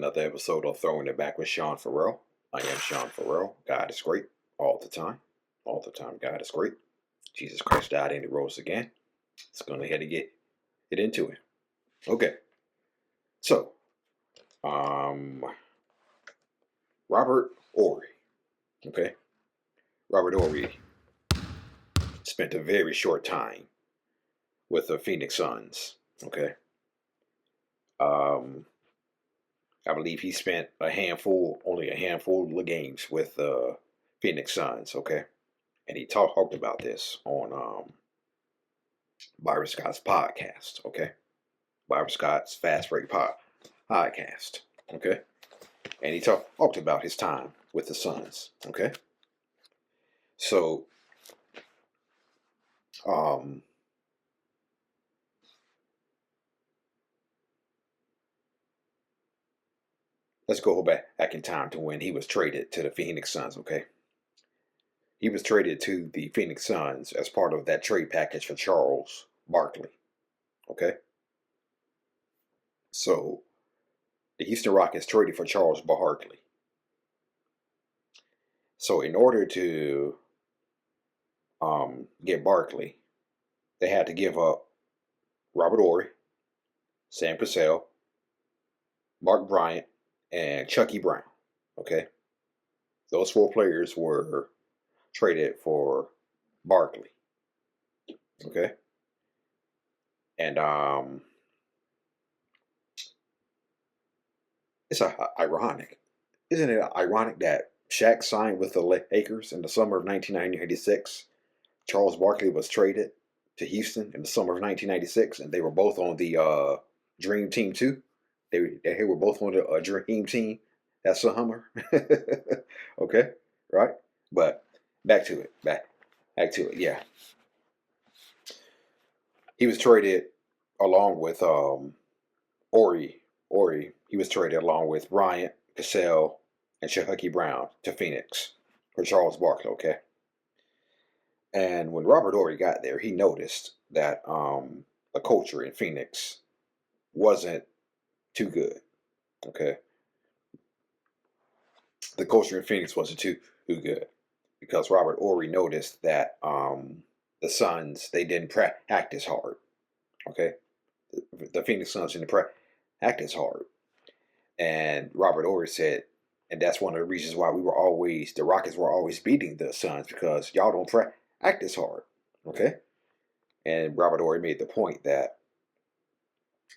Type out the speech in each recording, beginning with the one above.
another episode of Throwing It Back with Sean Farrell. I am Sean Farrell. God is great all the time. All the time, God is great. Jesus Christ died and he rose again. Let's go ahead and get into it. Okay. So, Robert Horry. Okay. Robert Horry spent a very short time with the Phoenix Suns. Okay. I believe he spent only a handful of games with the Phoenix Suns, okay? And he talked about this on Byron Scott's podcast, okay? Byron Scott's Fast Break podcast, okay? And he talked about his time with the Suns, okay? So, let's go back in time to when he was traded to the Phoenix Suns, okay? He was traded to the Phoenix Suns as part of that trade package for Charles Barkley, okay? So, the Houston Rockets traded for Charles Barkley. So, in order to get Barkley, they had to give up Robert Horry, Sam Cassell, Bryant, and Chucky Brown, okay? Those four players were traded for Barkley, okay? And it's ironic. Isn't it ironic that Shaq signed with the Lakers in the summer of 1996? Charles Barkley was traded to Houston in the summer of 1996, and they were both on the Dream Team too. They were both on the Dream Team. That's a Hummer. Okay, right? But back to it. Back to it. Yeah. He was traded along with Horry. He was traded along with Bryant, Cassell, and Chucky Brown to Phoenix for Charles Barkley, okay? And when Robert Horry got there, he noticed that the culture in Phoenix wasn't too good, okay? The culture in Phoenix wasn't too good because Robert Horry noticed that the Suns, they didn't practice hard, okay? The Phoenix Suns didn't practice hard. And Robert Horry said, and that's one of the reasons why the Rockets were always beating the Suns, because y'all don't practice hard, okay? And Robert Horry made the point that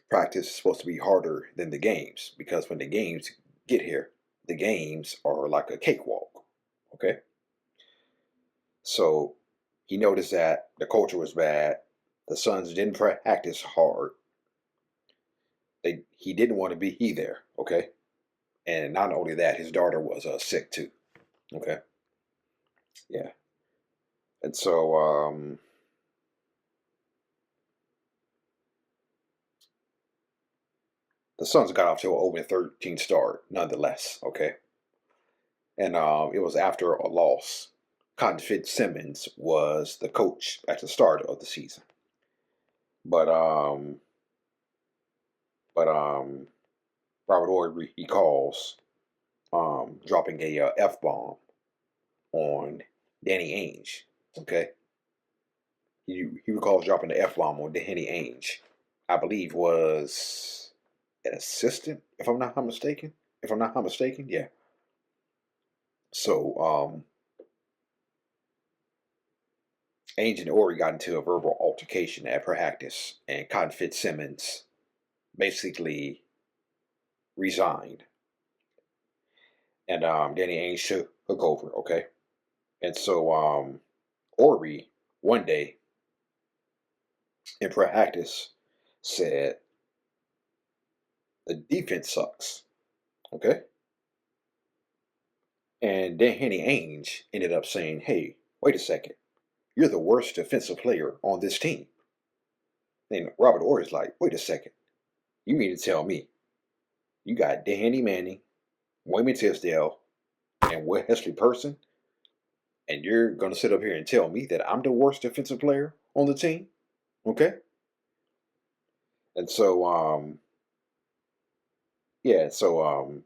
practice is supposed to be harder than the games, because when the games get here, the games are like a cakewalk, okay? So he noticed that the culture was bad. The Suns didn't practice hard. He didn't want to be there, okay? And not only that, his daughter was sick too, okay? Yeah. And so the Suns got off to an 0-13 start, nonetheless, okay? And it was after a loss. Cotton Fitzsimmons was the coach at the start of the season. But Robert Horry recalls dropping a F-bomb on Danny Ainge, okay? He recalls dropping the F-bomb on Danny Ainge. I believe was an assistant, if I'm not mistaken. Yeah. So, Ainge and Horry got into a verbal altercation at practice, and Cotton Fitzsimmons basically resigned. And Danny Ainge took over, okay? And so Horry, one day in practice, said, the defense sucks, okay? And Danny Ainge ended up saying, hey, wait a second. You're the worst defensive player on this team. And Robert Horry's like, wait a second. You mean to tell me you got Danny Manning, Wayman Tisdale, and Wesley Person, and you're going to sit up here and tell me that I'm the worst defensive player on the team? Okay? And so Yeah, so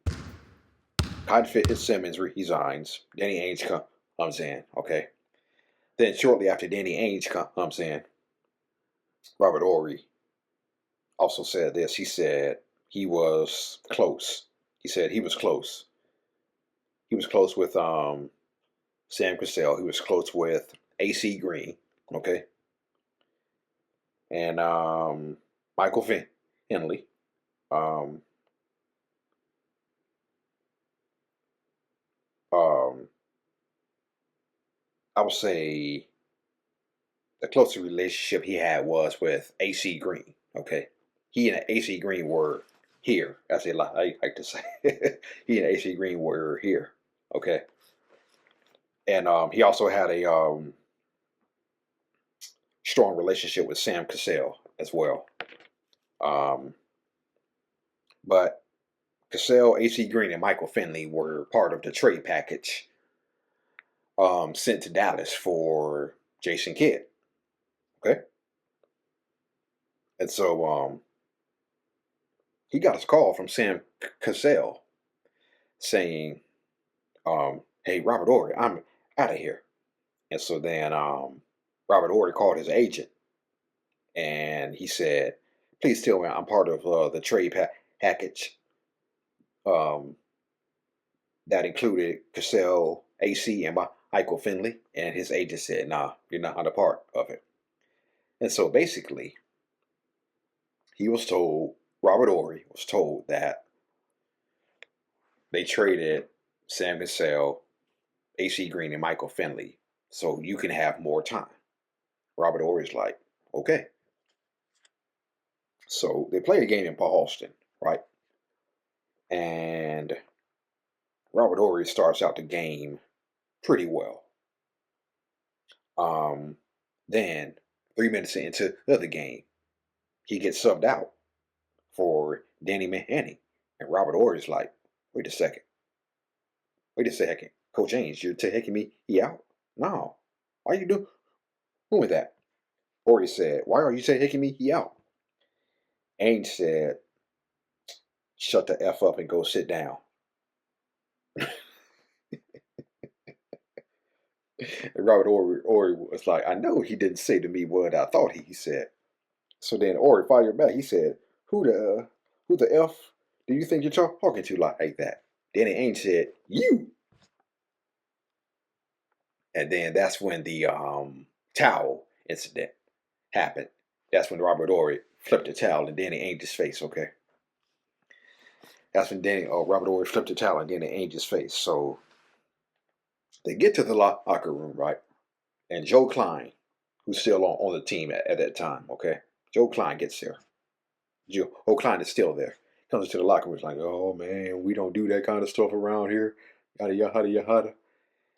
Cotton Fitzsimmons resigns. Danny Ainge comes in. Okay. Then shortly after Danny Ainge comes in, Robert Horry also said this. He said he was close. He said he was close. He was close with Sam Cassell. He was close with AC Green. Okay. And Michael Finley. Um, um, I would say the closest relationship he had was with AC Green. Okay. He and AC Green were here, as they like to say. He and AC Green were here. Okay. And he also had a strong relationship with Sam Cassell as well. Um, but Cassell, AC Green, and Michael Finley were part of the trade package sent to Dallas for Jason Kidd. Okay. And so he got a call from Sam Cassell saying, hey, Robert Horry, I'm out of here. And so then Robert Horry called his agent and he said, please tell me I'm part of the trade package um, that included Cassell, AC, and Michael Finley. And his agent said, nah, you're not a part of it. And so basically, Robert Horry was told that they traded Sam Cassell, AC Green, and Michael Finley so you can have more time. Robert Horry's like, okay. So they play a game in Boston, right? And Robert Horry starts out the game pretty well. Then 3 minutes into the game, he gets subbed out for Danny Ainge. And Robert Horry's like, wait a second. Wait a second. Coach Ainge, you're taking me out? No. Why are you doing that? Horry said, why are you taking me out? Ainge said, shut the F up and go sit down. And Robert Horry was like, I know he didn't say to me what I thought he said. So then Horry fired back. He said, who the F do you think you're talking to like that? Danny Ainge said, you. And then that's when the towel incident happened. That's when Robert Horry flipped the towel in Danny Ainge's face, okay? That's when Robert Horry flipped the towel in Danny Ainge's face. So they get to the locker room, right? And Joe Klein, who's still on the team at that time, okay? Joe Klein gets there. Joe Klein is still there. Comes into the locker room, is like, oh man, we don't do that kind of stuff around here. Yada yada yada.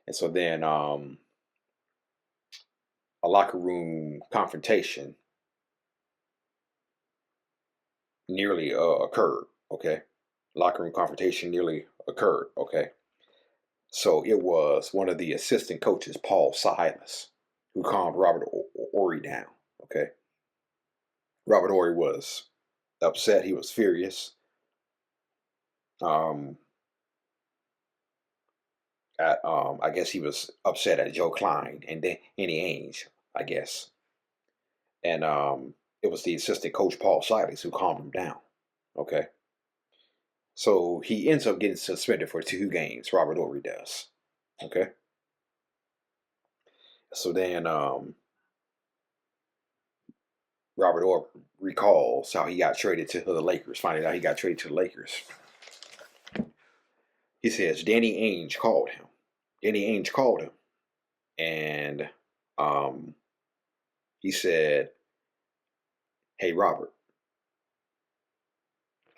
And so then a locker room confrontation nearly occurred, okay? Locker room confrontation nearly occurred, okay? So it was one of the assistant coaches, Paul Silas, who calmed Robert Horry down, okay? Robert Horry was upset. He was furious. I guess he was upset at Joe Klein and Danny Ainge, I guess. And it was the assistant coach, Paul Silas, who calmed him down, okay? So he ends up getting suspended for 2 games. Robert Horry does. Okay. So then Robert Horry recalls how he got traded to the Lakers. Finding out he got traded to the Lakers. He says Danny Ainge called him. Danny Ainge called him, and he said, "Hey Robert,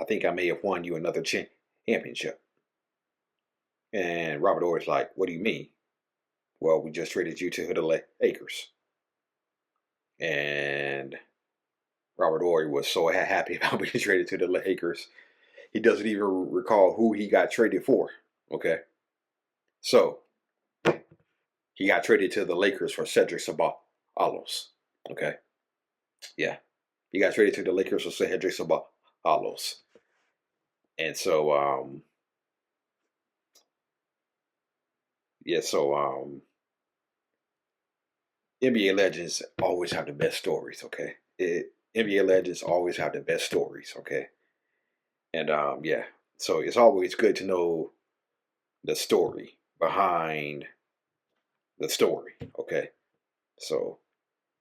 I think I may have won you another championship." And Robert Horry's like, "What do you mean?" Well, we just traded you to the Lakers. And Robert Horry was so happy about being traded to the Lakers. He doesn't even recall who he got traded for. Okay. So he got traded to the Lakers for Cedric Ceballos. Okay. Yeah. He got traded to the Lakers for Cedric Ceballos. And so yeah, so NBA legends always have the best stories, okay? NBA legends always have the best stories, okay? And yeah, so it's always good to know the story behind the story, okay? So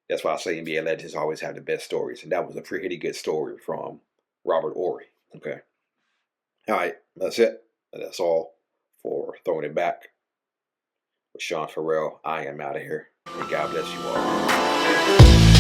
that's why I say NBA legends always have the best stories, and that was a pretty good story from Robert Horry, okay? All right, that's it. That's all for Throwing It Back with Sean Farrell. I am out of here. And God bless you all.